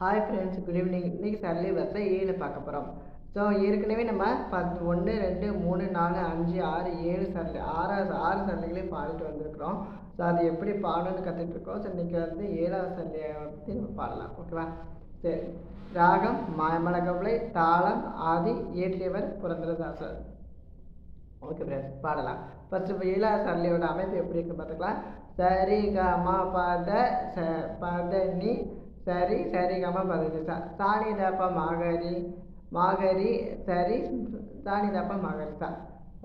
Hi friends, good evening. இன்றைக்கி சரளி வரிசை 7 பார்க்க போகிறோம். ஸோ ஏற்கனவே நம்ம 1 2 3 4 5 6 7 சரளி ஆறு சரளிகளையும் பாடிட்டு வந்திருக்கிறோம். ஸோ அது எப்படி பாடணும்னு கற்றுட்ருக்கோம். ஸோ இன்றைக்கி வந்து 7வது சரளியை பற்றி நம்ம பாடலாம். ஓகேவா? சரி. ராகம் மாமலகவலை, தாளம் ஆதி, இயற்றியவர் புரந்தரதாசர். ஓகே ஃப்ரெண்ட்ஸ், பாடலாம். ஃபஸ்ட்டு இப்போ 7வது சரளியோட அமைப்பு எப்படி இருக்குன்னு பார்த்துக்கலாம். சரி க ம பத பத நி சரி சரி கம பதனி சாணி தப்ப மாகரி மாகரி சரி சாணி தப்ப மாகரி சா.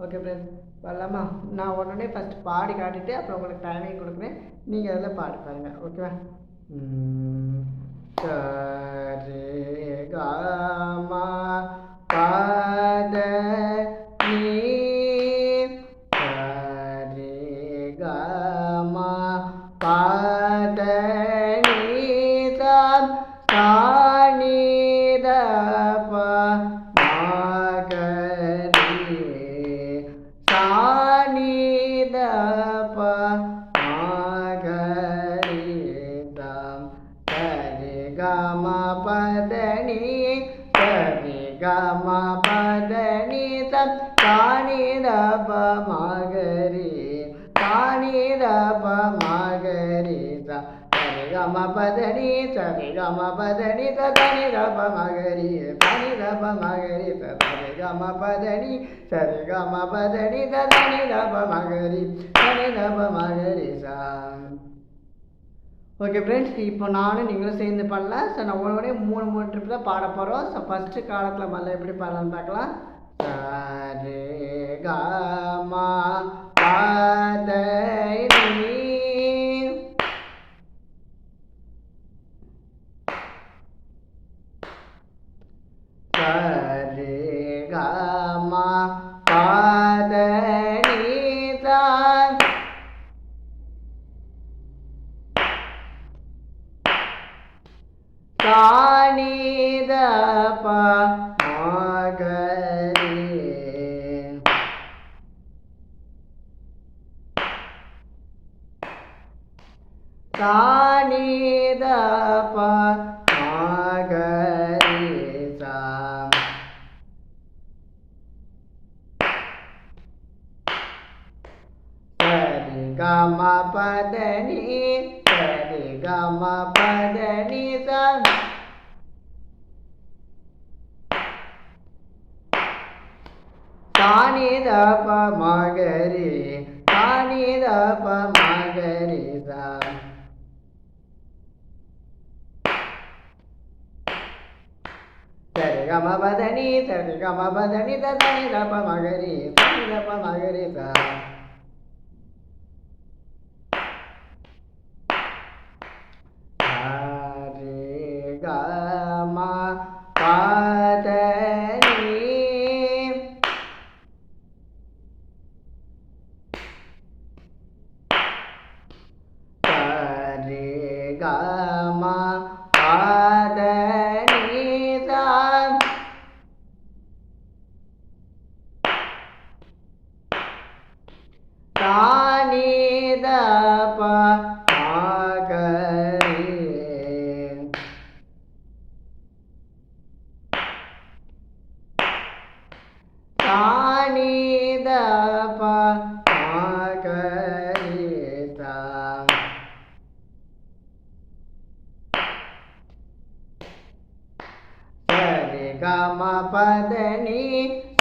ஓகே ஃப்ரெண்ட்ஸ், வரலாமா? நான் உடனே ஃபஸ்ட்டு பாடி காட்டிட்டு அப்புறம் உங்களுக்கு டைமிங் கொடுக்குறேன். நீங்கள் அதில் பாடி பாருங்கள். ஓகேவா? சரி க ம பத நீ சரி க ம பத பதனி சரி கம பதனி சாணி தப மகரி சாணி தப மகரி சரி கம பதனி சரி கம பதனி சனி தப மகரி சனி தப மகரி சரி கம பதனி சரி கம பதனி சனி தப மகரி சனி தப மகரி சா. ஓகே ஃப்ரெண்ட்ஸ், இப்போ நானும் நீங்களும் சேர்ந்து பாடலாம். ஸோ நான் உடனே 3 ட்ரிப் தான் பாட போகிறோம். ஸோ ஃபஸ்ட்டு காலத்தில் முதல்ல எப்படி பாடலான்னு பார்க்கலாம். சரி க ம பத நீ சரி க ம பத நீ சாணி தப மகரி சாணி தப மகரி சா. சரி கம பதனி சரி கம பதனி சா சாணி தப மகரி சாணி தப மகரி சா. சரி கம பதனி சரி கம பதனி சனி தப மகரி சனி தப மகரி சா. சரி க ம பத நீ சரி க ம பத நீ சாணி தப மகரி சாணி தப மகரி சா. சரி கம பதனி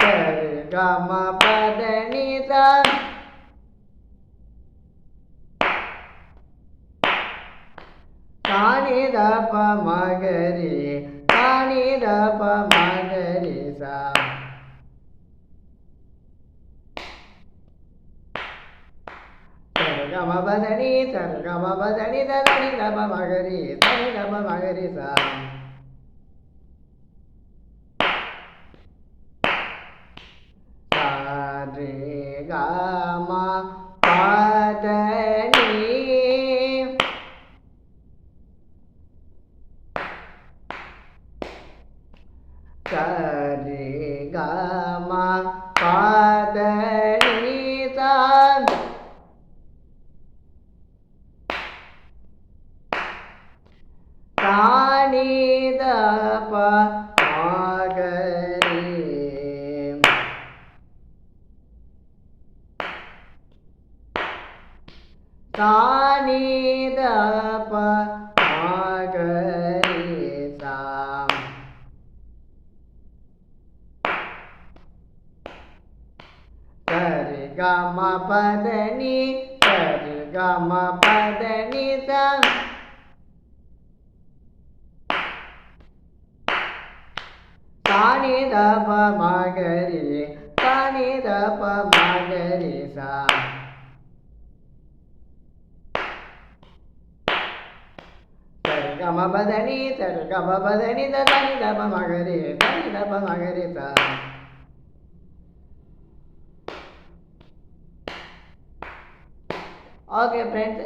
சரி கம பதனி சா சாணி தப மகரி சாணி தப மகரி சா. சரி கம பதனி சரி கம பதனி சனி தப மகரி சனி தப மகரி சா. சரி க ம பத நீ சரி க ம பத நீ சாணி மகரி சானி தப மகரி சா சரி கம பதனி சரி கம பதனி சா சானி தப மகரி சானி தப மகரி சா சரி கம பதனி சரி கம பதனி தனி தப மகரி தனி தப மகரி சா ஓகே ஃப்ரெண்ட்ஸ்,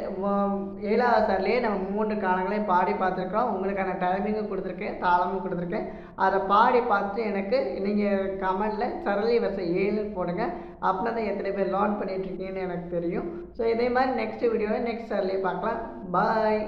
7வது சார்லேயே நம்ம 3 காலங்களையும் பாடி பார்த்துருக்கோம். உங்களுக்கான டைமிங்கும் கொடுத்துருக்கேன், தாளமும் கொடுத்துருக்கேன். அதை பாடி பார்த்துட்டு எனக்கு நீங்கள் கமெண்டில் சரளி வரிசை 7 போடுங்க. அப்படின்னா தான் எத்தனை பேர் லேர்ன் பண்ணிகிட்ருக்கீங்கன்னு எனக்கு தெரியும். ஸோ இதே மாதிரி நெக்ஸ்ட் வீடியோவை நெக்ஸ்ட் சார்லேயே பார்க்கலாம். பாய்.